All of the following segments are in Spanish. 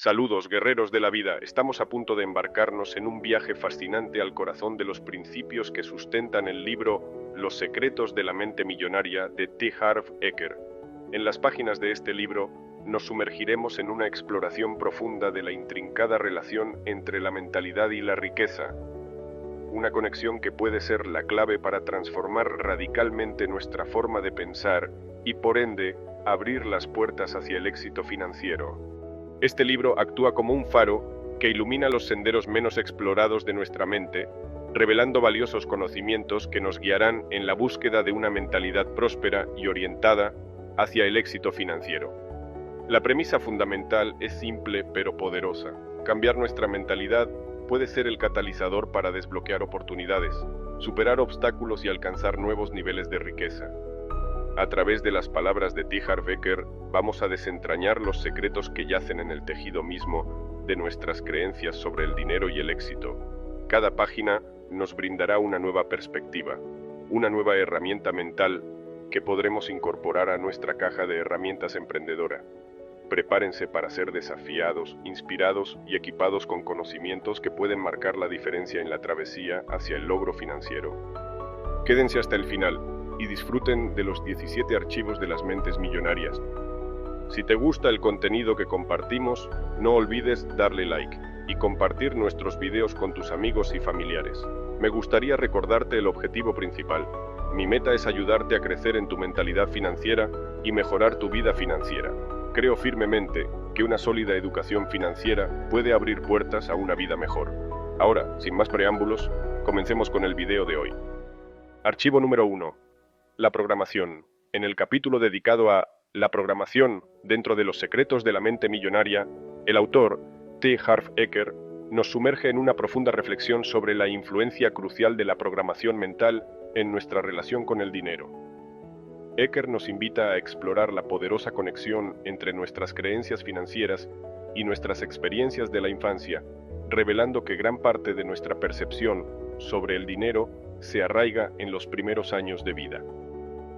Saludos, guerreros de la vida. Estamos a punto de embarcarnos en un viaje fascinante al corazón de los principios que sustentan el libro Los secretos de la mente millonaria de T. Harv Eker. En las páginas de este libro nos sumergiremos en una exploración profunda de la intrincada relación entre la mentalidad y la riqueza, una conexión que puede ser la clave para transformar radicalmente nuestra forma de pensar y, por ende, abrir las puertas hacia el éxito financiero. Este libro actúa como un faro que ilumina los senderos menos explorados de nuestra mente, revelando valiosos conocimientos que nos guiarán en la búsqueda de una mentalidad próspera y orientada hacia el éxito financiero. La premisa fundamental es simple pero poderosa. Cambiar nuestra mentalidad puede ser el catalizador para desbloquear oportunidades, superar obstáculos y alcanzar nuevos niveles de riqueza. A través de las palabras de T. Harv Eker, vamos a desentrañar los secretos que yacen en el tejido mismo de nuestras creencias sobre el dinero y el éxito. Cada página nos brindará una nueva perspectiva, una nueva herramienta mental que podremos incorporar a nuestra caja de herramientas emprendedora. Prepárense para ser desafiados, inspirados y equipados con conocimientos que pueden marcar la diferencia en la travesía hacia el logro financiero. Quédense hasta el final y disfruten de los 17 archivos de las mentes millonarias. Si te gusta el contenido que compartimos, no olvides darle like y compartir nuestros videos con tus amigos y familiares. Me gustaría recordarte el objetivo principal. Mi meta es ayudarte a crecer en tu mentalidad financiera y mejorar tu vida financiera. Creo firmemente que una sólida educación financiera puede abrir puertas a una vida mejor. Ahora, sin más preámbulos, comencemos con el video de hoy. Archivo número 1. La programación. En el capítulo dedicado a la programación dentro de los secretos de la mente millonaria, el autor, T. Harv Eker, nos sumerge en una profunda reflexión sobre la influencia crucial de la programación mental en nuestra relación con el dinero. Eker nos invita a explorar la poderosa conexión entre nuestras creencias financieras y nuestras experiencias de la infancia, revelando que gran parte de nuestra percepción sobre el dinero se arraiga en los primeros años de vida.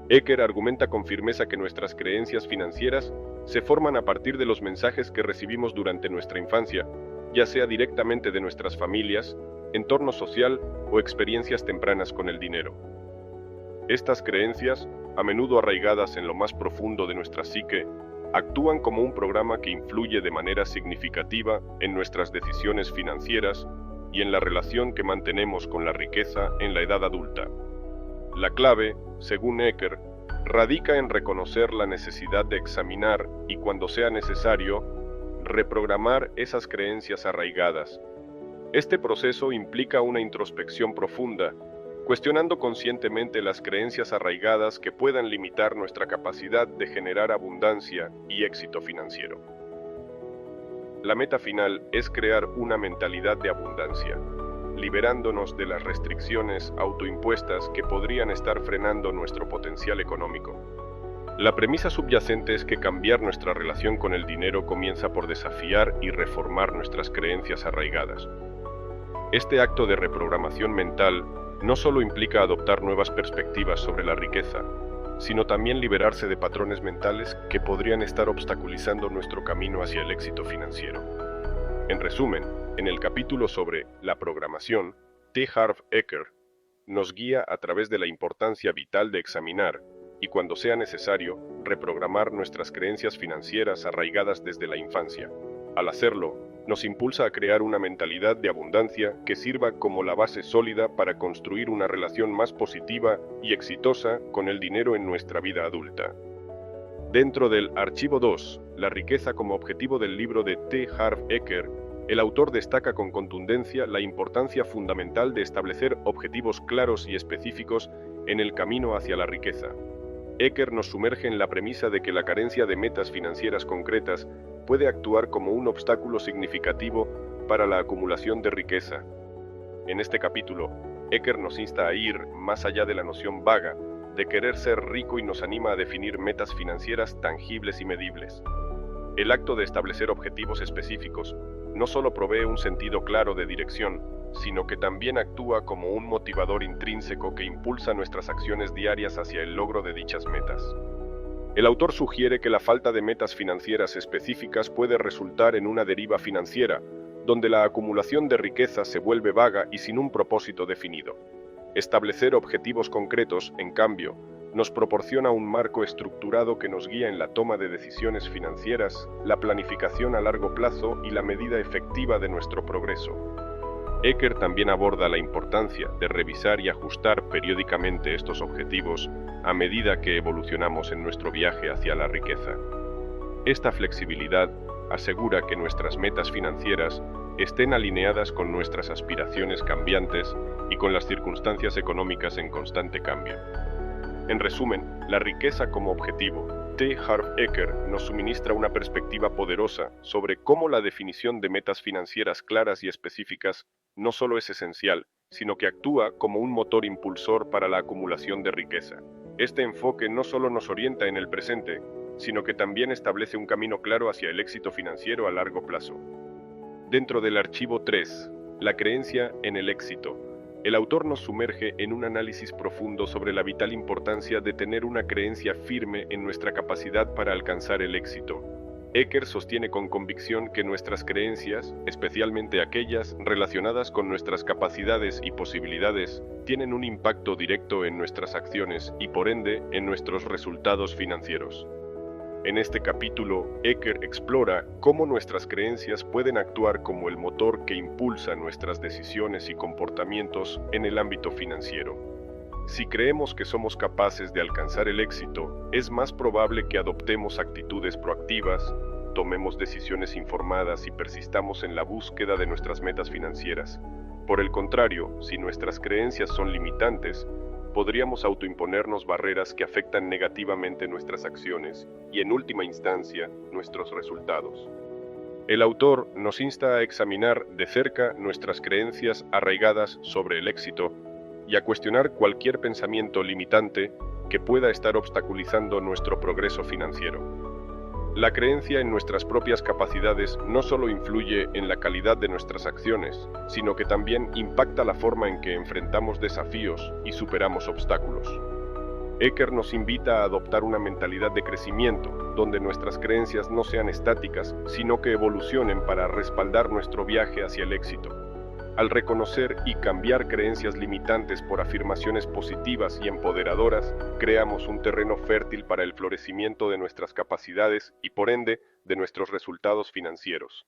Eker argumenta con firmeza que nuestras creencias financieras se forman a partir de los mensajes que recibimos durante nuestra infancia, ya sea directamente de nuestras familias, entorno social o experiencias tempranas con el dinero. Estas creencias, a menudo arraigadas en lo más profundo de nuestra psique, actúan como un programa que influye de manera significativa en nuestras decisiones financieras y en la relación que mantenemos con la riqueza en la edad adulta. La clave, según Eker, radica en reconocer la necesidad de examinar y, cuando sea necesario, reprogramar esas creencias arraigadas. Este proceso implica una introspección profunda, cuestionando conscientemente las creencias arraigadas que puedan limitar nuestra capacidad de generar abundancia y éxito financiero. La meta final es crear una mentalidad de abundancia, liberándonos de las restricciones autoimpuestas que podrían estar frenando nuestro potencial económico. La premisa subyacente es que cambiar nuestra relación con el dinero comienza por desafiar y reformar nuestras creencias arraigadas. Este acto de reprogramación mental no solo implica adoptar nuevas perspectivas sobre la riqueza, sino también liberarse de patrones mentales que podrían estar obstaculizando nuestro camino hacia el éxito financiero. En resumen, en el capítulo sobre la programación, T. Harv Eker nos guía a través de la importancia vital de examinar y, cuando sea necesario, reprogramar nuestras creencias financieras arraigadas desde la infancia. Al hacerlo, nos impulsa a crear una mentalidad de abundancia que sirva como la base sólida para construir una relación más positiva y exitosa con el dinero en nuestra vida adulta. Dentro del Archivo 2, la riqueza como objetivo del libro de T. Harv Eker, el autor destaca con contundencia la importancia fundamental de establecer objetivos claros y específicos en el camino hacia la riqueza. Eker nos sumerge en la premisa de que la carencia de metas financieras concretas puede actuar como un obstáculo significativo para la acumulación de riqueza. En este capítulo, Eker nos insta a ir más allá de la noción vaga de querer ser rico y nos anima a definir metas financieras tangibles y medibles. El acto de establecer objetivos específicos no solo provee un sentido claro de dirección, sino que también actúa como un motivador intrínseco que impulsa nuestras acciones diarias hacia el logro de dichas metas. El autor sugiere que la falta de metas financieras específicas puede resultar en una deriva financiera, donde la acumulación de riqueza se vuelve vaga y sin un propósito definido. Establecer objetivos concretos, en cambio, nos proporciona un marco estructurado que nos guía en la toma de decisiones financieras, la planificación a largo plazo y la medida efectiva de nuestro progreso. Eker también aborda la importancia de revisar y ajustar periódicamente estos objetivos a medida que evolucionamos en nuestro viaje hacia la riqueza. Esta flexibilidad asegura que nuestras metas financieras estén alineadas con nuestras aspiraciones cambiantes y con las circunstancias económicas en constante cambio. En resumen, la riqueza como objetivo. T. Harv Eker nos suministra una perspectiva poderosa sobre cómo la definición de metas financieras claras y específicas no solo es esencial, sino que actúa como un motor impulsor para la acumulación de riqueza. Este enfoque no solo nos orienta en el presente, sino que también establece un camino claro hacia el éxito financiero a largo plazo. Dentro del archivo 3, la creencia en el éxito, el autor nos sumerge en un análisis profundo sobre la vital importancia de tener una creencia firme en nuestra capacidad para alcanzar el éxito. Eker sostiene con convicción que nuestras creencias, especialmente aquellas relacionadas con nuestras capacidades y posibilidades, tienen un impacto directo en nuestras acciones y por ende en nuestros resultados financieros. En este capítulo, Eker explora cómo nuestras creencias pueden actuar como el motor que impulsa nuestras decisiones y comportamientos en el ámbito financiero. Si creemos que somos capaces de alcanzar el éxito, es más probable que adoptemos actitudes proactivas, tomemos decisiones informadas y persistamos en la búsqueda de nuestras metas financieras. Por el contrario, si nuestras creencias son limitantes, podríamos autoimponernos barreras que afectan negativamente nuestras acciones y, en última instancia, nuestros resultados. El autor nos insta a examinar de cerca nuestras creencias arraigadas sobre el éxito y a cuestionar cualquier pensamiento limitante que pueda estar obstaculizando nuestro progreso financiero. La creencia en nuestras propias capacidades no solo influye en la calidad de nuestras acciones, sino que también impacta la forma en que enfrentamos desafíos y superamos obstáculos. Eker nos invita a adoptar una mentalidad de crecimiento, donde nuestras creencias no sean estáticas, sino que evolucionen para respaldar nuestro viaje hacia el éxito. Al reconocer y cambiar creencias limitantes por afirmaciones positivas y empoderadoras, creamos un terreno fértil para el florecimiento de nuestras capacidades y, por ende, de nuestros resultados financieros.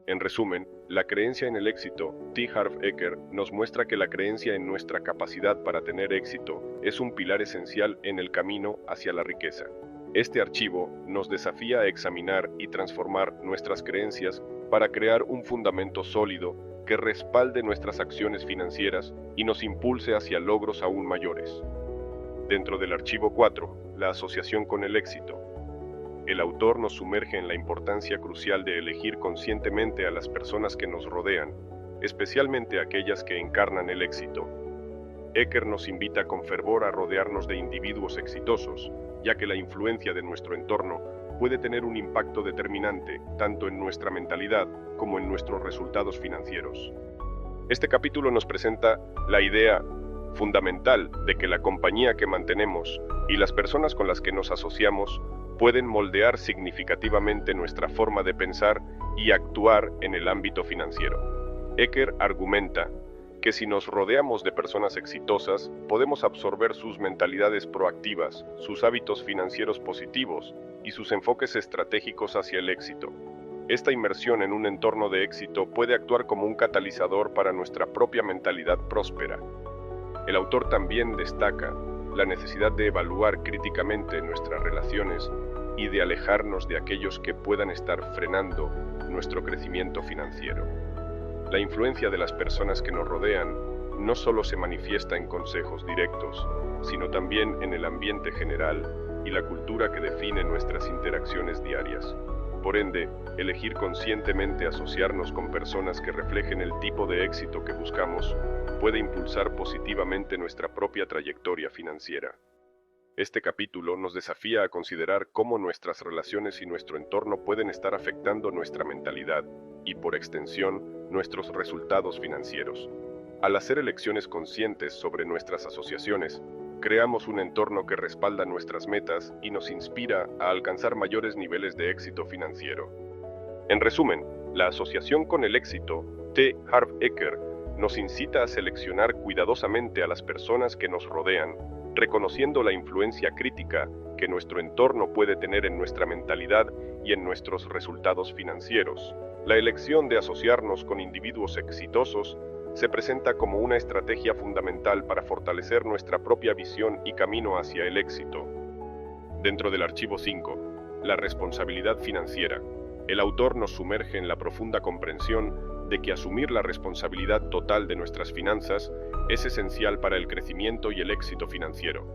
En resumen, la creencia en el éxito, T. Harv Eker nos muestra que la creencia en nuestra capacidad para tener éxito es un pilar esencial en el camino hacia la riqueza. Este archivo nos desafía a examinar y transformar nuestras creencias para crear un fundamento sólido que respalde nuestras acciones financieras y nos impulse hacia logros aún mayores. Dentro del archivo 4, la asociación con el éxito, el autor nos sumerge en la importancia crucial de elegir conscientemente a las personas que nos rodean, especialmente aquellas que encarnan el éxito. Eker nos invita con fervor a rodearnos de individuos exitosos, ya que la influencia de nuestro entorno puede tener un impacto determinante tanto en nuestra mentalidad como en nuestros resultados financieros. Este capítulo nos presenta la idea fundamental de que la compañía que mantenemos y las personas con las que nos asociamos pueden moldear significativamente nuestra forma de pensar y actuar en el ámbito financiero. Eker argumenta que si nos rodeamos de personas exitosas, podemos absorber sus mentalidades proactivas, sus hábitos financieros positivos y sus enfoques estratégicos hacia el éxito. Esta inmersión en un entorno de éxito puede actuar como un catalizador para nuestra propia mentalidad próspera. El autor también destaca la necesidad de evaluar críticamente nuestras relaciones y de alejarnos de aquellos que puedan estar frenando nuestro crecimiento financiero. La influencia de las personas que nos rodean no solo se manifiesta en consejos directos, sino también en el ambiente general y la cultura que define nuestras interacciones diarias. Por ende, elegir conscientemente asociarnos con personas que reflejen el tipo de éxito que buscamos puede impulsar positivamente nuestra propia trayectoria financiera. Este capítulo nos desafía a considerar cómo nuestras relaciones y nuestro entorno pueden estar afectando nuestra mentalidad y, por extensión, nuestros resultados financieros. Al hacer elecciones conscientes sobre nuestras asociaciones, creamos un entorno que respalda nuestras metas y nos inspira a alcanzar mayores niveles de éxito financiero. En resumen, la asociación con el éxito, T. Harv Eker, nos incita a seleccionar cuidadosamente a las personas que nos rodean, reconociendo la influencia crítica que nuestro entorno puede tener en nuestra mentalidad y en nuestros resultados financieros. La elección de asociarnos con individuos exitosos se presenta como una estrategia fundamental para fortalecer nuestra propia visión y camino hacia el éxito. Dentro del archivo 5, la responsabilidad financiera, el autor nos sumerge en la profunda comprensión de que asumir la responsabilidad total de nuestras finanzas es esencial para el crecimiento y el éxito financiero.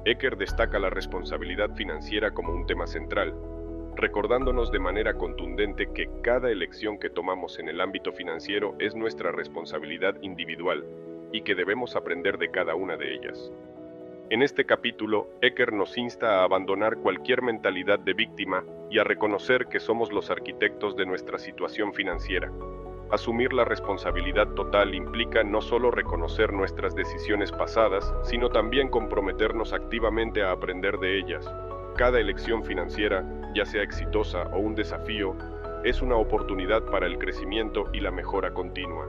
Eker destaca la responsabilidad financiera como un tema central, recordándonos de manera contundente que cada elección que tomamos en el ámbito financiero es nuestra responsabilidad individual y que debemos aprender de cada una de ellas. En este capítulo, Eker nos insta a abandonar cualquier mentalidad de víctima y a reconocer que somos los arquitectos de nuestra situación financiera. Asumir la responsabilidad total implica no solo reconocer nuestras decisiones pasadas, sino también comprometernos activamente a aprender de ellas. Cada elección financiera, ya sea exitosa o un desafío, es una oportunidad para el crecimiento y la mejora continua.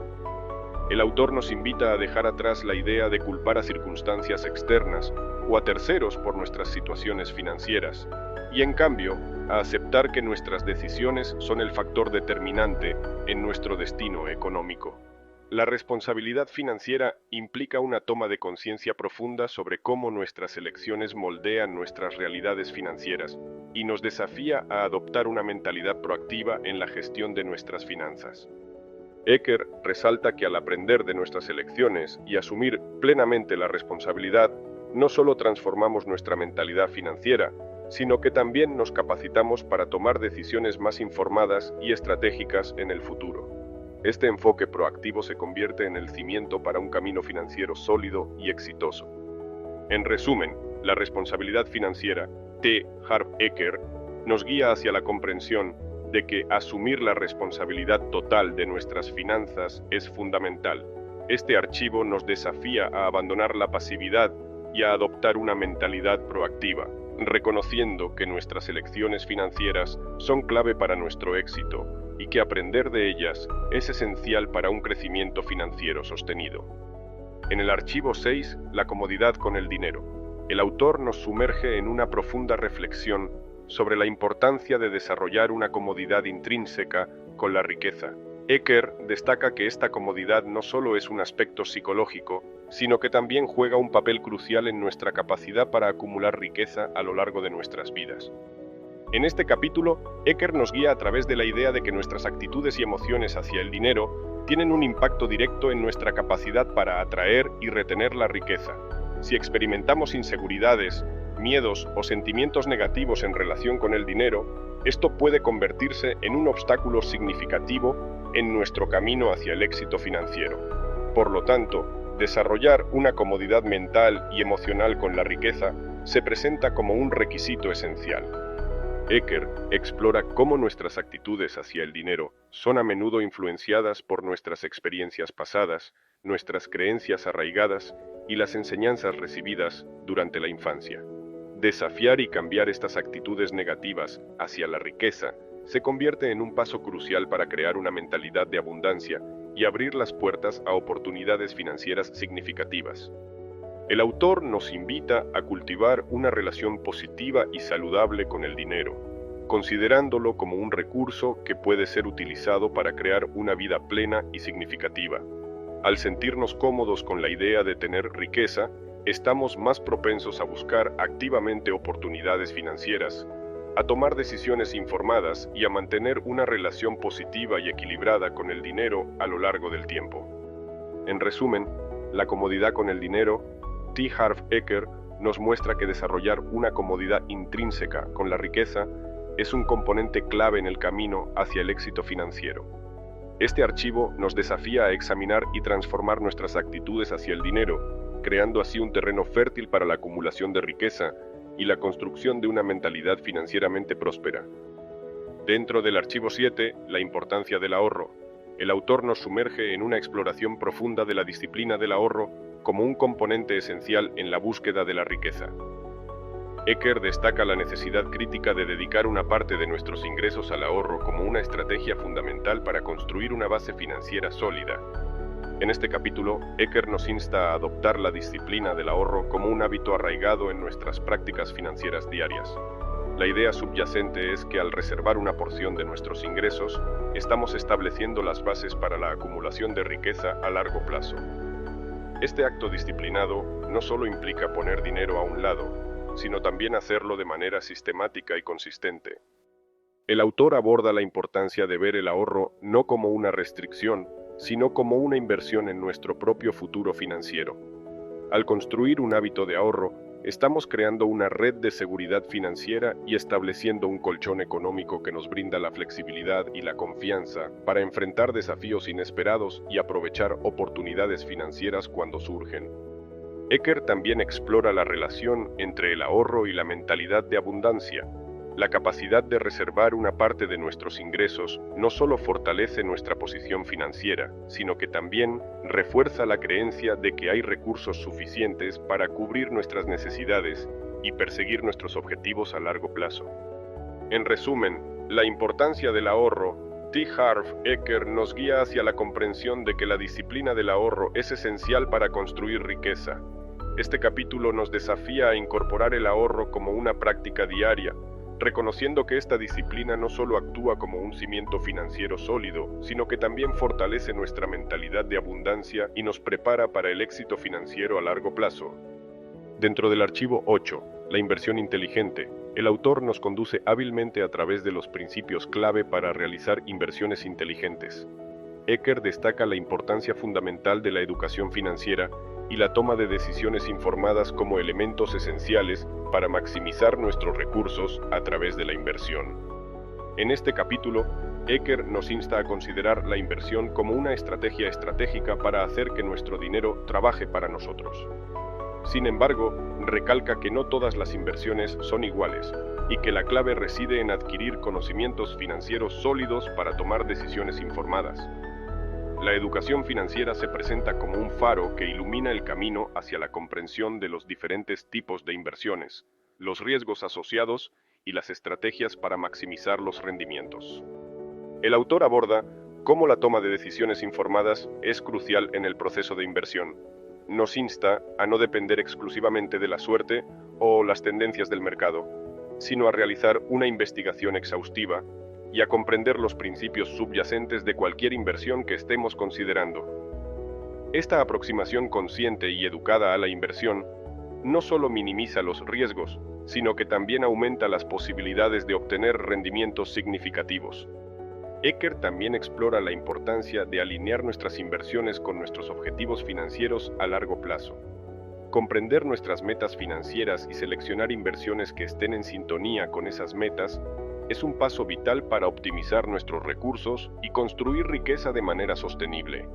El autor nos invita a dejar atrás la idea de culpar a circunstancias externas o a terceros por nuestras situaciones financieras, y en cambio, a aceptar que nuestras decisiones son el factor determinante en nuestro destino económico. La responsabilidad financiera implica una toma de conciencia profunda sobre cómo nuestras elecciones moldean nuestras realidades financieras y nos desafía a adoptar una mentalidad proactiva en la gestión de nuestras finanzas. Eker resalta que al aprender de nuestras elecciones y asumir plenamente la responsabilidad, no solo transformamos nuestra mentalidad financiera, sino que también nos capacitamos para tomar decisiones más informadas y estratégicas en el futuro. Este enfoque proactivo se convierte en el cimiento para un camino financiero sólido y exitoso. En resumen, la responsabilidad financiera, T. Harv Eker, nos guía hacia la comprensión de que asumir la responsabilidad total de nuestras finanzas es fundamental. Este archivo nos desafía a abandonar la pasividad y a adoptar una mentalidad proactiva, reconociendo que nuestras elecciones financieras son clave para nuestro éxito y que aprender de ellas es esencial para un crecimiento financiero sostenido. En el archivo 6, la comodidad con el dinero, el autor nos sumerge en una profunda reflexión sobre la importancia de desarrollar una comodidad intrínseca con la riqueza. Eker destaca que esta comodidad no solo es un aspecto psicológico, sino que también juega un papel crucial en nuestra capacidad para acumular riqueza a lo largo de nuestras vidas. En este capítulo, Eker nos guía a través de la idea de que nuestras actitudes y emociones hacia el dinero tienen un impacto directo en nuestra capacidad para atraer y retener la riqueza. Si experimentamos inseguridades, miedos o sentimientos negativos en relación con el dinero, esto puede convertirse en un obstáculo significativo en nuestro camino hacia el éxito financiero. Por lo tanto, desarrollar una comodidad mental y emocional con la riqueza se presenta como un requisito esencial. Eker explora cómo nuestras actitudes hacia el dinero son a menudo influenciadas por nuestras experiencias pasadas, nuestras creencias arraigadas y las enseñanzas recibidas durante la infancia. Desafiar y cambiar estas actitudes negativas hacia la riqueza se convierte en un paso crucial para crear una mentalidad de abundancia y abrir las puertas a oportunidades financieras significativas. El autor nos invita a cultivar una relación positiva y saludable con el dinero, considerándolo como un recurso que puede ser utilizado para crear una vida plena y significativa. Al sentirnos cómodos con la idea de tener riqueza, estamos más propensos a buscar activamente oportunidades financieras, a tomar decisiones informadas y a mantener una relación positiva y equilibrada con el dinero a lo largo del tiempo. En resumen, la comodidad con el dinero, T. Harv Eker nos muestra que desarrollar una comodidad intrínseca con la riqueza es un componente clave en el camino hacia el éxito financiero. Este archivo nos desafía a examinar y transformar nuestras actitudes hacia el dinero, creando así un terreno fértil para la acumulación de riqueza y la construcción de una mentalidad financieramente próspera. Dentro del archivo 7, la importancia del ahorro, el autor nos sumerge en una exploración profunda de la disciplina del ahorro como un componente esencial en la búsqueda de la riqueza. Eker destaca la necesidad crítica de dedicar una parte de nuestros ingresos al ahorro como una estrategia fundamental para construir una base financiera sólida. En este capítulo, Eker nos insta a adoptar la disciplina del ahorro como un hábito arraigado en nuestras prácticas financieras diarias. La idea subyacente es que al reservar una porción de nuestros ingresos, estamos estableciendo las bases para la acumulación de riqueza a largo plazo. Este acto disciplinado no solo implica poner dinero a un lado, sino también hacerlo de manera sistemática y consistente. El autor aborda la importancia de ver el ahorro no como una restricción, sino como una inversión en nuestro propio futuro financiero. Al construir un hábito de ahorro, estamos creando una red de seguridad financiera y estableciendo un colchón económico que nos brinda la flexibilidad y la confianza para enfrentar desafíos inesperados y aprovechar oportunidades financieras cuando surgen. Eker también explora la relación entre el ahorro y la mentalidad de abundancia. La capacidad de reservar una parte de nuestros ingresos no solo fortalece nuestra posición financiera, sino que también refuerza la creencia de que hay recursos suficientes para cubrir nuestras necesidades y perseguir nuestros objetivos a largo plazo. En resumen, la importancia del ahorro. T. Harv Eker nos guía hacia la comprensión de que la disciplina del ahorro es esencial para construir riqueza. Este capítulo nos desafía a incorporar el ahorro como una práctica diaria, reconociendo que esta disciplina no solo actúa como un cimiento financiero sólido, sino que también fortalece nuestra mentalidad de abundancia y nos prepara para el éxito financiero a largo plazo. Dentro del archivo 8, la inversión inteligente, el autor nos conduce hábilmente a través de los principios clave para realizar inversiones inteligentes. Eker destaca la importancia fundamental de la educación financiera y la toma de decisiones informadas como elementos esenciales para maximizar nuestros recursos a través de la inversión. En este capítulo, Eker nos insta a considerar la inversión como una estrategia estratégica para hacer que nuestro dinero trabaje para nosotros. Sin embargo, recalca que no todas las inversiones son iguales y que la clave reside en adquirir conocimientos financieros sólidos para tomar decisiones informadas. La educación financiera se presenta como un faro que ilumina el camino hacia la comprensión de los diferentes tipos de inversiones, los riesgos asociados y las estrategias para maximizar los rendimientos. El autor aborda cómo la toma de decisiones informadas es crucial en el proceso de inversión. Nos insta a no depender exclusivamente de la suerte o las tendencias del mercado, sino a realizar una investigación exhaustiva y a comprender los principios subyacentes de cualquier inversión que estemos considerando. Esta aproximación consciente y educada a la inversión no solo minimiza los riesgos, sino que también aumenta las posibilidades de obtener rendimientos significativos. Eker también explora la importancia de alinear nuestras inversiones con nuestros objetivos financieros a largo plazo. Comprender nuestras metas financieras y seleccionar inversiones que estén en sintonía con esas metas es un paso vital para optimizar nuestros recursos y construir riqueza de manera sostenible.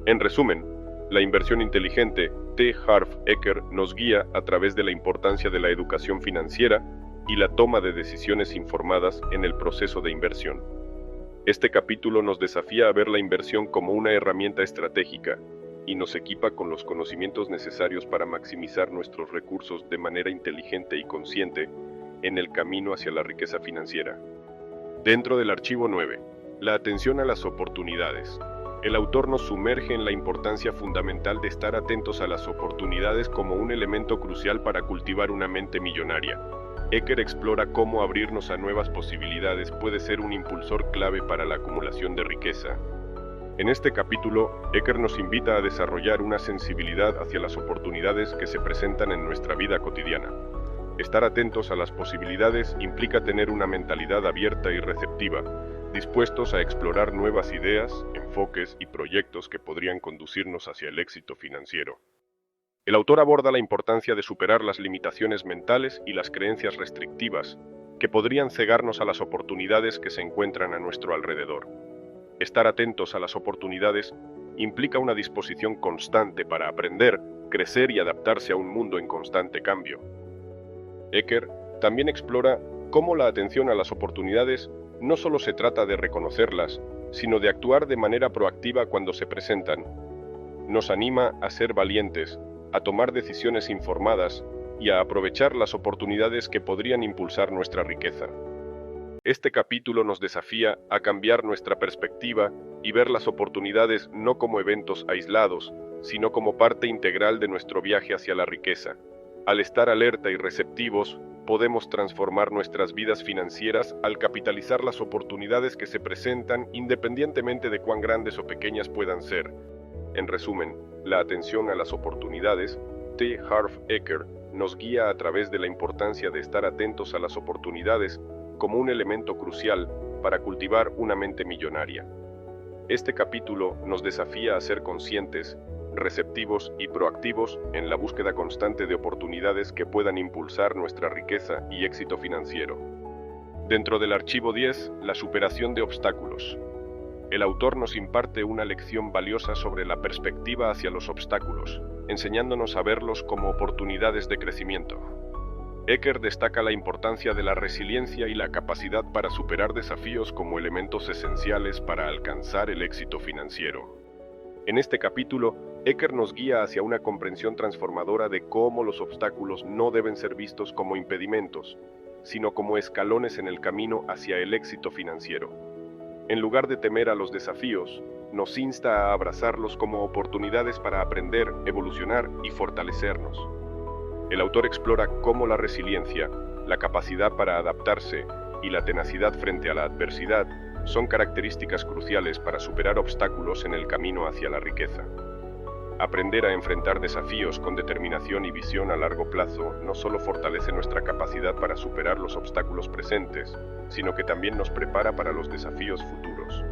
En resumen, la inversión inteligente, T. Harv Eker nos guía a través de la importancia de la educación financiera y la toma de decisiones informadas en el proceso de inversión. Este capítulo nos desafía a ver la inversión como una herramienta estratégica y nos equipa con los conocimientos necesarios para maximizar nuestros recursos de manera inteligente y consciente en el camino hacia la riqueza financiera. Dentro del archivo 9, la atención a las oportunidades. El autor nos sumerge en la importancia fundamental de estar atentos a las oportunidades como un elemento crucial para cultivar una mente millonaria. Eker explora cómo abrirnos a nuevas posibilidades puede ser un impulsor clave para la acumulación de riqueza. En este capítulo, Eker nos invita a desarrollar una sensibilidad hacia las oportunidades que se presentan en nuestra vida cotidiana. Estar atentos a las posibilidades implica tener una mentalidad abierta y receptiva, dispuestos a explorar nuevas ideas, enfoques y proyectos que podrían conducirnos hacia el éxito financiero. El autor aborda la importancia de superar las limitaciones mentales y las creencias restrictivas que podrían cegarnos a las oportunidades que se encuentran a nuestro alrededor. Estar atentos a las oportunidades implica una disposición constante para aprender, crecer y adaptarse a un mundo en constante cambio. Eker también explora cómo la atención a las oportunidades no solo se trata de reconocerlas, sino de actuar de manera proactiva cuando se presentan. Nos anima a ser valientes, a tomar decisiones informadas y a aprovechar las oportunidades que podrían impulsar nuestra riqueza. Este capítulo nos desafía a cambiar nuestra perspectiva y ver las oportunidades no como eventos aislados, sino como parte integral de nuestro viaje hacia la riqueza. Al estar alerta y receptivos, podemos transformar nuestras vidas financieras al capitalizar las oportunidades que se presentan independientemente de cuán grandes o pequeñas puedan ser. En resumen, la atención a las oportunidades, T. Harv Eker, nos guía a través de la importancia de estar atentos a las oportunidades como un elemento crucial para cultivar una mente millonaria. Este capítulo nos desafía a ser conscientes, receptivos y proactivos en la búsqueda constante de oportunidades que puedan impulsar nuestra riqueza y éxito financiero. Dentro del archivo 10, la superación de obstáculos. El autor nos imparte una lección valiosa sobre la perspectiva hacia los obstáculos, enseñándonos a verlos como oportunidades de crecimiento. Eker destaca la importancia de la resiliencia y la capacidad para superar desafíos como elementos esenciales para alcanzar el éxito financiero. En este capítulo, Eker nos guía hacia una comprensión transformadora de cómo los obstáculos no deben ser vistos como impedimentos, sino como escalones en el camino hacia el éxito financiero. En lugar de temer a los desafíos, nos insta a abrazarlos como oportunidades para aprender, evolucionar y fortalecernos. El autor explora cómo la resiliencia, la capacidad para adaptarse y la tenacidad frente a la adversidad son características cruciales para superar obstáculos en el camino hacia la riqueza. Aprender a enfrentar desafíos con determinación y visión a largo plazo no solo fortalece nuestra capacidad para superar los obstáculos presentes, sino que también nos prepara para los desafíos futuros.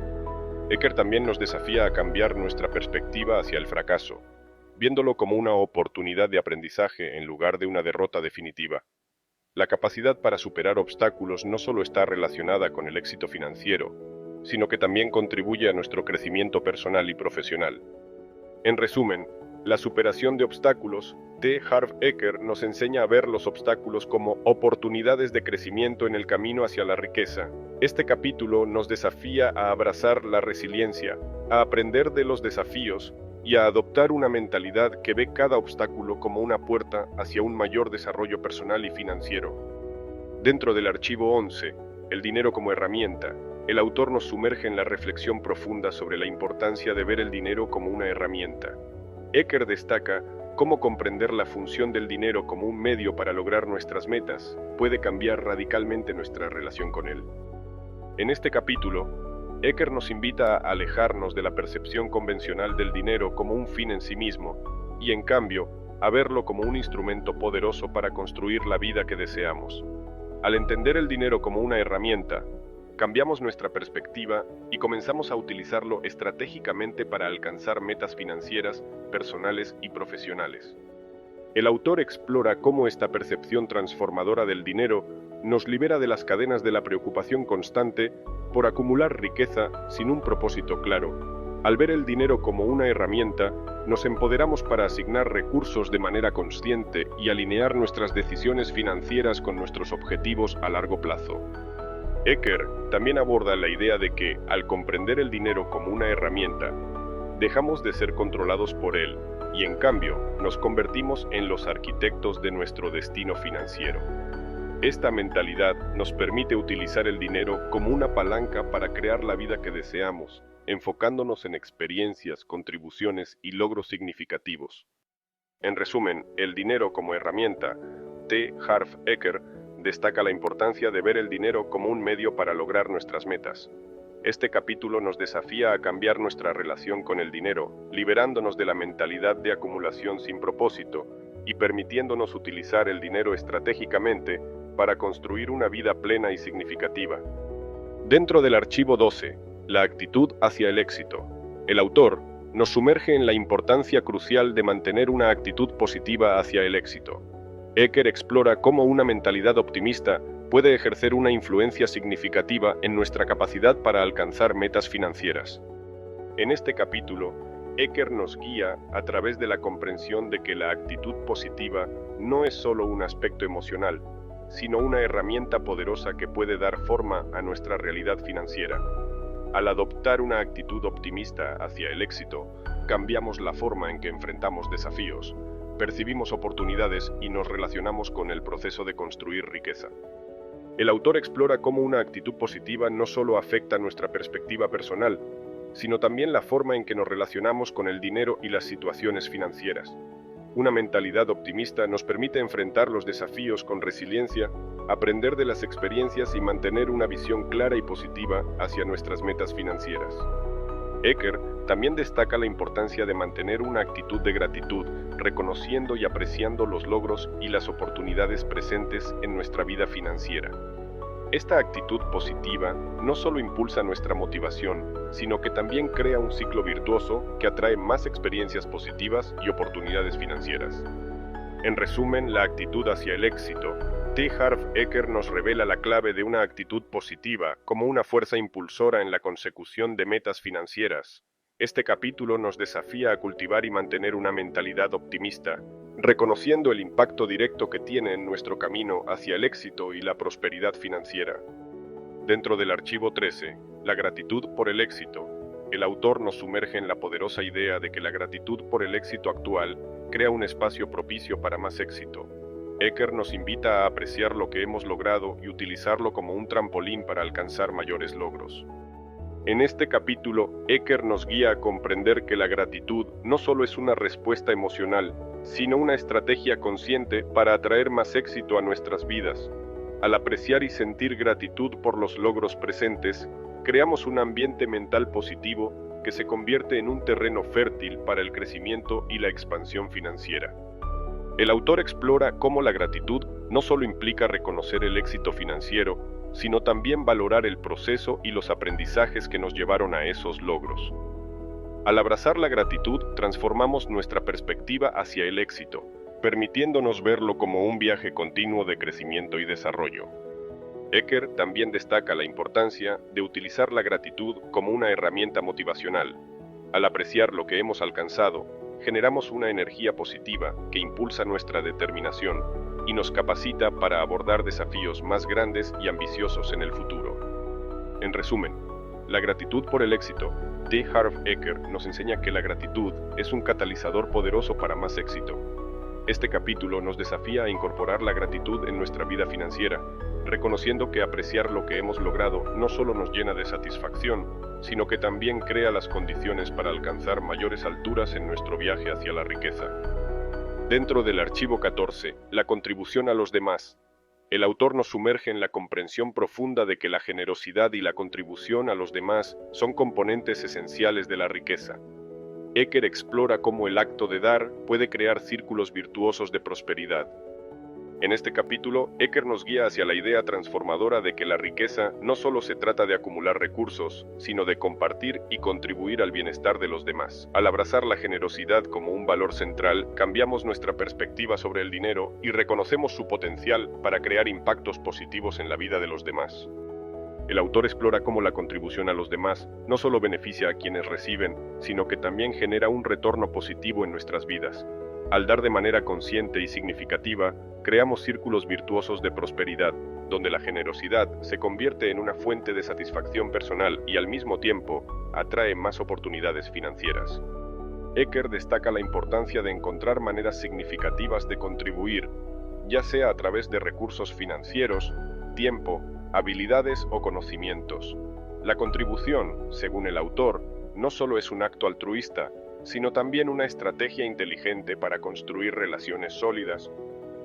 Eker también nos desafía a cambiar nuestra perspectiva hacia el fracaso, viéndolo como una oportunidad de aprendizaje en lugar de una derrota definitiva. La capacidad para superar obstáculos no solo está relacionada con el éxito financiero, sino que también contribuye a nuestro crecimiento personal y profesional. En resumen, la superación de obstáculos, T. Harv Eker nos enseña a ver los obstáculos como oportunidades de crecimiento en el camino hacia la riqueza. Este capítulo nos desafía a abrazar la resiliencia, a aprender de los desafíos y a adoptar una mentalidad que ve cada obstáculo como una puerta hacia un mayor desarrollo personal y financiero. Dentro del archivo 11, el dinero como herramienta, el autor nos sumerge en la reflexión profunda sobre la importancia de ver el dinero como una herramienta. Eker destaca cómo comprender la función del dinero como un medio para lograr nuestras metas puede cambiar radicalmente nuestra relación con él. En este capítulo, Eker nos invita a alejarnos de la percepción convencional del dinero como un fin en sí mismo y, en cambio, a verlo como un instrumento poderoso para construir la vida que deseamos. Al entender el dinero como una herramienta, cambiamos nuestra perspectiva y comenzamos a utilizarlo estratégicamente para alcanzar metas financieras, personales y profesionales. El autor explora cómo esta percepción transformadora del dinero nos libera de las cadenas de la preocupación constante por acumular riqueza sin un propósito claro. Al ver el dinero como una herramienta, nos empoderamos para asignar recursos de manera consciente y alinear nuestras decisiones financieras con nuestros objetivos a largo plazo. Eker también aborda la idea de que, al comprender el dinero como una herramienta, dejamos de ser controlados por él y, en cambio, nos convertimos en los arquitectos de nuestro destino financiero. Esta mentalidad nos permite utilizar el dinero como una palanca para crear la vida que deseamos, enfocándonos en experiencias, contribuciones y logros significativos. En resumen, el dinero como herramienta, T. Harv Eker destaca la importancia de ver el dinero como un medio para lograr nuestras metas. Este capítulo nos desafía a cambiar nuestra relación con el dinero, liberándonos de la mentalidad de acumulación sin propósito y permitiéndonos utilizar el dinero estratégicamente para construir una vida plena y significativa. Dentro del archivo 12, la actitud hacia el éxito, el autor nos sumerge en la importancia crucial de mantener una actitud positiva hacia el éxito. Eker explora cómo una mentalidad optimista puede ejercer una influencia significativa en nuestra capacidad para alcanzar metas financieras. En este capítulo, Eker nos guía a través de la comprensión de que la actitud positiva no es solo un aspecto emocional, sino una herramienta poderosa que puede dar forma a nuestra realidad financiera. Al adoptar una actitud optimista hacia el éxito, cambiamos la forma en que enfrentamos desafíos, percibimos oportunidades y nos relacionamos con el proceso de construir riqueza. El autor explora cómo una actitud positiva no solo afecta nuestra perspectiva personal, sino también la forma en que nos relacionamos con el dinero y las situaciones financieras. Una mentalidad optimista nos permite enfrentar los desafíos con resiliencia, aprender de las experiencias y mantener una visión clara y positiva hacia nuestras metas financieras. Eker también destaca la importancia de mantener una actitud de gratitud, reconociendo y apreciando los logros y las oportunidades presentes en nuestra vida financiera. Esta actitud positiva no solo impulsa nuestra motivación, sino que también crea un ciclo virtuoso que atrae más experiencias positivas y oportunidades financieras. En resumen, la actitud hacia el éxito. T. Harv Eker nos revela la clave de una actitud positiva como una fuerza impulsora en la consecución de metas financieras. Este capítulo nos desafía a cultivar y mantener una mentalidad optimista, reconociendo el impacto directo que tiene en nuestro camino hacia el éxito y la prosperidad financiera. Dentro del archivo 13, la gratitud por el éxito, el autor nos sumerge en la poderosa idea de que la gratitud por el éxito actual crea un espacio propicio para más éxito. Eker nos invita a apreciar lo que hemos logrado y utilizarlo como un trampolín para alcanzar mayores logros. En este capítulo, Eker nos guía a comprender que la gratitud no solo es una respuesta emocional, sino una estrategia consciente para atraer más éxito a nuestras vidas. Al apreciar y sentir gratitud por los logros presentes, creamos un ambiente mental positivo que se convierte en un terreno fértil para el crecimiento y la expansión financiera. El autor explora cómo la gratitud no solo implica reconocer el éxito financiero, sino también valorar el proceso y los aprendizajes que nos llevaron a esos logros. Al abrazar la gratitud, transformamos nuestra perspectiva hacia el éxito, permitiéndonos verlo como un viaje continuo de crecimiento y desarrollo. Eker también destaca la importancia de utilizar la gratitud como una herramienta motivacional. Al apreciar lo que hemos alcanzado, generamos una energía positiva que impulsa nuestra determinación y nos capacita para abordar desafíos más grandes y ambiciosos en el futuro. En resumen, la gratitud por el éxito. T. Harv Eker nos enseña que la gratitud es un catalizador poderoso para más éxito. Este capítulo nos desafía a incorporar la gratitud en nuestra vida financiera, reconociendo que apreciar lo que hemos logrado no solo nos llena de satisfacción, sino que también crea las condiciones para alcanzar mayores alturas en nuestro viaje hacia la riqueza. Dentro del archivo 14, la contribución a los demás. El autor nos sumerge en la comprensión profunda de que la generosidad y la contribución a los demás son componentes esenciales de la riqueza. Eker explora cómo el acto de dar puede crear círculos virtuosos de prosperidad. En este capítulo, Eker nos guía hacia la idea transformadora de que la riqueza no solo se trata de acumular recursos, sino de compartir y contribuir al bienestar de los demás. Al abrazar la generosidad como un valor central, cambiamos nuestra perspectiva sobre el dinero y reconocemos su potencial para crear impactos positivos en la vida de los demás. El autor explora cómo la contribución a los demás no solo beneficia a quienes reciben, sino que también genera un retorno positivo en nuestras vidas. Al dar de manera consciente y significativa, creamos círculos virtuosos de prosperidad, donde la generosidad se convierte en una fuente de satisfacción personal y al mismo tiempo atrae más oportunidades financieras. Eker destaca la importancia de encontrar maneras significativas de contribuir, ya sea a través de recursos financieros, tiempo, habilidades o conocimientos. La contribución, según el autor, no solo es un acto altruista, sino también una estrategia inteligente para construir relaciones sólidas,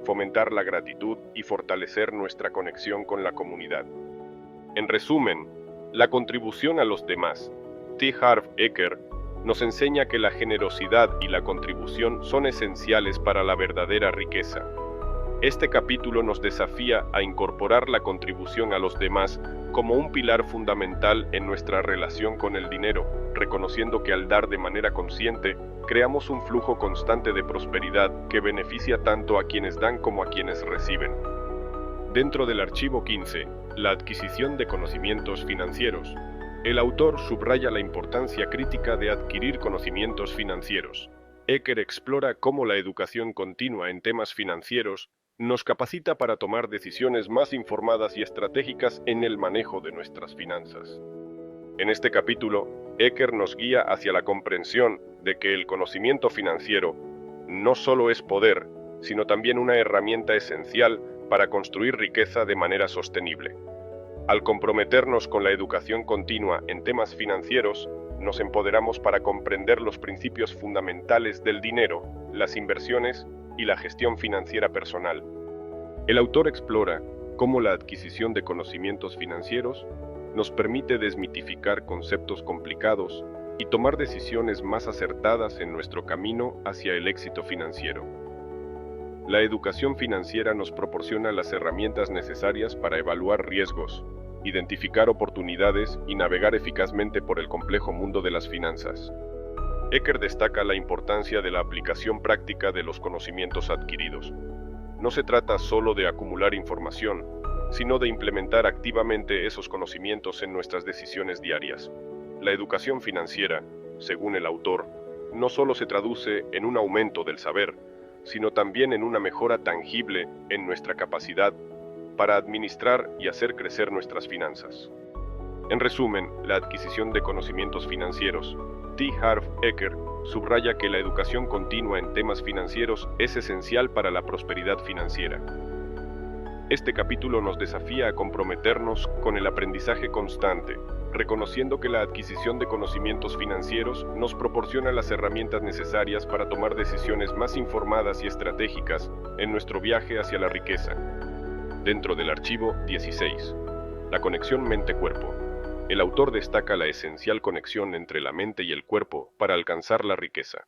fomentar la gratitud y fortalecer nuestra conexión con la comunidad. En resumen, la contribución a los demás. T. Harv Eker nos enseña que la generosidad y la contribución son esenciales para la verdadera riqueza. Este capítulo nos desafía a incorporar la contribución a los demás como un pilar fundamental en nuestra relación con el dinero, reconociendo que al dar de manera consciente, creamos un flujo constante de prosperidad que beneficia tanto a quienes dan como a quienes reciben. Dentro del archivo 15, la adquisición de conocimientos financieros. El autor subraya la importancia crítica de adquirir conocimientos financieros. Eker explora cómo la educación continua en temas financieros nos capacita para tomar decisiones más informadas y estratégicas en el manejo de nuestras finanzas. En este capítulo, Eker nos guía hacia la comprensión de que el conocimiento financiero no solo es poder, sino también una herramienta esencial para construir riqueza de manera sostenible. Al comprometernos con la educación continua en temas financieros, nos empoderamos para comprender los principios fundamentales del dinero, las inversiones y la gestión financiera personal. El autor explora cómo la adquisición de conocimientos financieros nos permite desmitificar conceptos complicados y tomar decisiones más acertadas en nuestro camino hacia el éxito financiero. La educación financiera nos proporciona las herramientas necesarias para evaluar riesgos, identificar oportunidades y navegar eficazmente por el complejo mundo de las finanzas. Eker destaca la importancia de la aplicación práctica de los conocimientos adquiridos. No se trata solo de acumular información, sino de implementar activamente esos conocimientos en nuestras decisiones diarias. La educación financiera, según el autor, no solo se traduce en un aumento del saber, sino también en una mejora tangible en nuestra capacidad para administrar y hacer crecer nuestras finanzas. En resumen, la adquisición de conocimientos financieros. T. Harv Eker subraya que la educación continua en temas financieros es esencial para la prosperidad financiera. Este capítulo nos desafía a comprometernos con el aprendizaje constante, reconociendo que la adquisición de conocimientos financieros nos proporciona las herramientas necesarias para tomar decisiones más informadas y estratégicas en nuestro viaje hacia la riqueza. Dentro del archivo 16, la conexión mente-cuerpo. El autor destaca la esencial conexión entre la mente y el cuerpo para alcanzar la riqueza.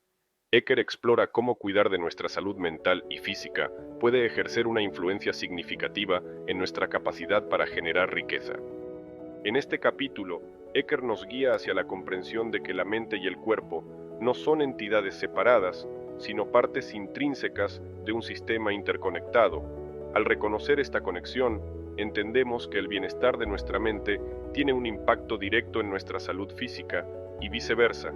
Eker explora cómo cuidar de nuestra salud mental y física puede ejercer una influencia significativa en nuestra capacidad para generar riqueza. En este capítulo, Eker nos guía hacia la comprensión de que la mente y el cuerpo no son entidades separadas, sino partes intrínsecas de un sistema interconectado. Al reconocer esta conexión, entendemos que el bienestar de nuestra mente tiene un impacto directo en nuestra salud física y viceversa.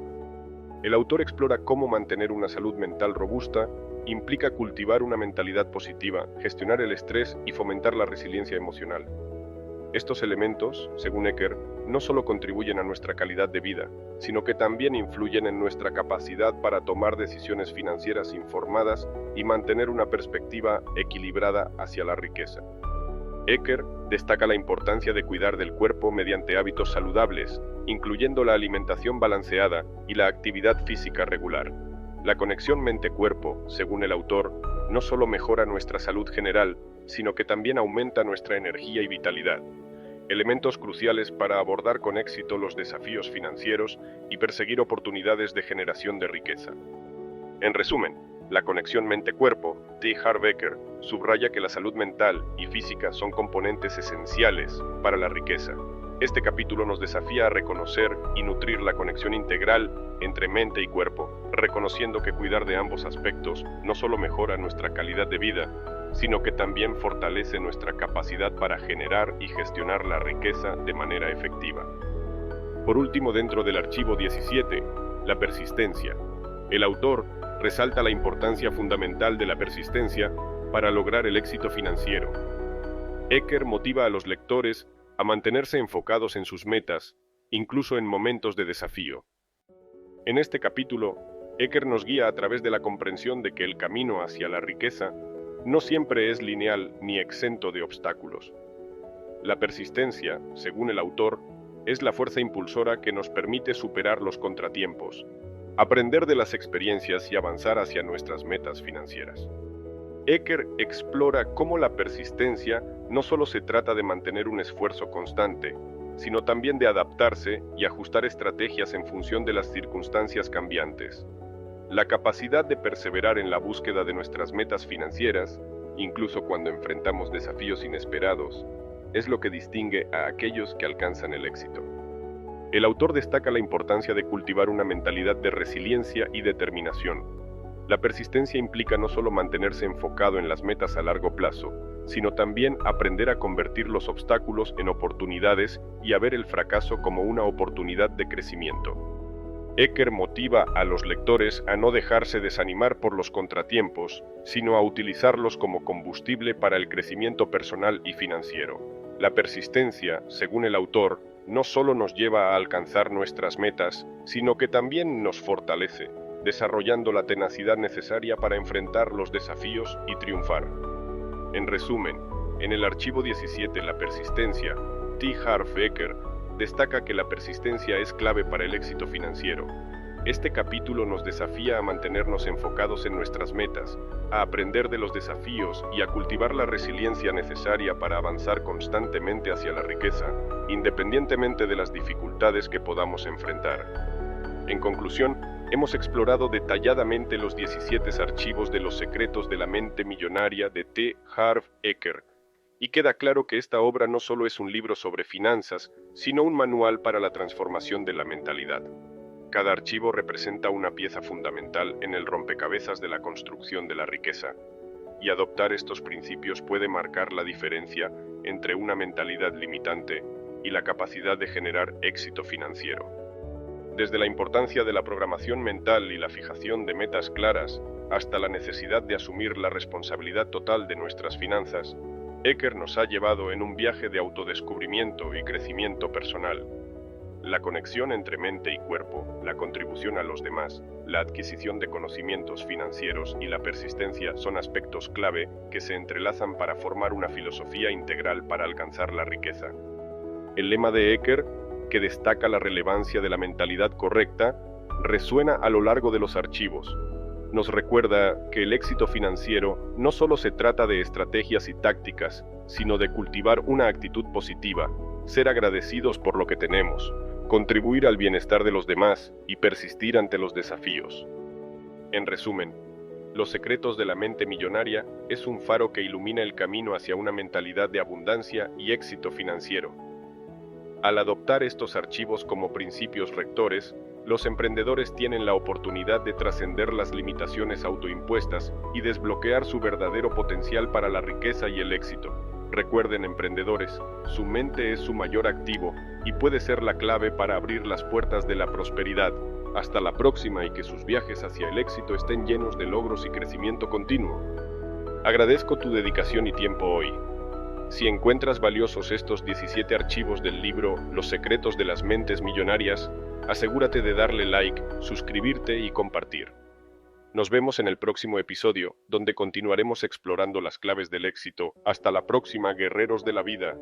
El autor explora cómo mantener una salud mental robusta implica cultivar una mentalidad positiva, gestionar el estrés y fomentar la resiliencia emocional. Estos elementos, según Eker, no solo contribuyen a nuestra calidad de vida, sino que también influyen en nuestra capacidad para tomar decisiones financieras informadas y mantener una perspectiva equilibrada hacia la riqueza. Eker destaca la importancia de cuidar del cuerpo mediante hábitos saludables, incluyendo la alimentación balanceada y la actividad física regular. La conexión mente-cuerpo, según el autor, no solo mejora nuestra salud general, sino que también aumenta nuestra energía y vitalidad, elementos cruciales para abordar con éxito los desafíos financieros y perseguir oportunidades de generación de riqueza. En resumen, la conexión mente-cuerpo, T. Harv Eker, subraya que la salud mental y física son componentes esenciales para la riqueza. Este capítulo nos desafía a reconocer y nutrir la conexión integral entre mente y cuerpo, reconociendo que cuidar de ambos aspectos no solo mejora nuestra calidad de vida, sino que también fortalece nuestra capacidad para generar y gestionar la riqueza de manera efectiva. Por último, dentro del archivo 17, la persistencia. El autor resalta la importancia fundamental de la persistencia para lograr el éxito financiero. Eker motiva a los lectores a mantenerse enfocados en sus metas, incluso en momentos de desafío. En este capítulo, Eker nos guía a través de la comprensión de que el camino hacia la riqueza no siempre es lineal ni exento de obstáculos. La persistencia, según el autor, es la fuerza impulsora que nos permite superar los contratiempos, aprender de las experiencias y avanzar hacia nuestras metas financieras. Eker explora cómo la persistencia no solo se trata de mantener un esfuerzo constante, sino también de adaptarse y ajustar estrategias en función de las circunstancias cambiantes. La capacidad de perseverar en la búsqueda de nuestras metas financieras, incluso cuando enfrentamos desafíos inesperados, es lo que distingue a aquellos que alcanzan el éxito. El autor destaca la importancia de cultivar una mentalidad de resiliencia y determinación. La persistencia implica no solo mantenerse enfocado en las metas a largo plazo, sino también aprender a convertir los obstáculos en oportunidades y a ver el fracaso como una oportunidad de crecimiento. Eker motiva a los lectores a no dejarse desanimar por los contratiempos, sino a utilizarlos como combustible para el crecimiento personal y financiero. La persistencia, según el autor, no solo nos lleva a alcanzar nuestras metas, sino que también nos fortalece, desarrollando la tenacidad necesaria para enfrentar los desafíos y triunfar. En resumen, en el archivo 17, La persistencia, T. Harv Eker destaca que la persistencia es clave para el éxito financiero. Este capítulo nos desafía a mantenernos enfocados en nuestras metas, a aprender de los desafíos y a cultivar la resiliencia necesaria para avanzar constantemente hacia la riqueza, independientemente de las dificultades que podamos enfrentar. En conclusión, hemos explorado detalladamente los 17 archivos de Los secretos de la mente millonaria de T. Harv Eker, y queda claro que esta obra no solo es un libro sobre finanzas, sino un manual para la transformación de la mentalidad. Cada archivo representa una pieza fundamental en el rompecabezas de la construcción de la riqueza, y adoptar estos principios puede marcar la diferencia entre una mentalidad limitante y la capacidad de generar éxito financiero. Desde la importancia de la programación mental y la fijación de metas claras, hasta la necesidad de asumir la responsabilidad total de nuestras finanzas, Eker nos ha llevado en un viaje de autodescubrimiento y crecimiento personal. La conexión entre mente y cuerpo, la contribución a los demás, la adquisición de conocimientos financieros y la persistencia son aspectos clave que se entrelazan para formar una filosofía integral para alcanzar la riqueza. El lema de Eker, que destaca la relevancia de la mentalidad correcta, resuena a lo largo de los archivos. Nos recuerda que el éxito financiero no solo se trata de estrategias y tácticas, sino de cultivar una actitud positiva, ser agradecidos por lo que tenemos, contribuir al bienestar de los demás y persistir ante los desafíos. En resumen, Los secretos de la mente millonaria es un faro que ilumina el camino hacia una mentalidad de abundancia y éxito financiero. Al adoptar estos archivos como principios rectores, los emprendedores tienen la oportunidad de trascender las limitaciones autoimpuestas y desbloquear su verdadero potencial para la riqueza y el éxito. Recuerden, emprendedores, su mente es su mayor activo y puede ser la clave para abrir las puertas de la prosperidad. Hasta la próxima y que sus viajes hacia el éxito estén llenos de logros y crecimiento continuo. Agradezco tu dedicación y tiempo hoy. Si encuentras valiosos estos 17 archivos del libro Los secretos de las mentes millonarias, asegúrate de darle like, suscribirte y compartir. Nos vemos en el próximo episodio, donde continuaremos explorando las claves del éxito. Hasta la próxima, guerreros de la vida.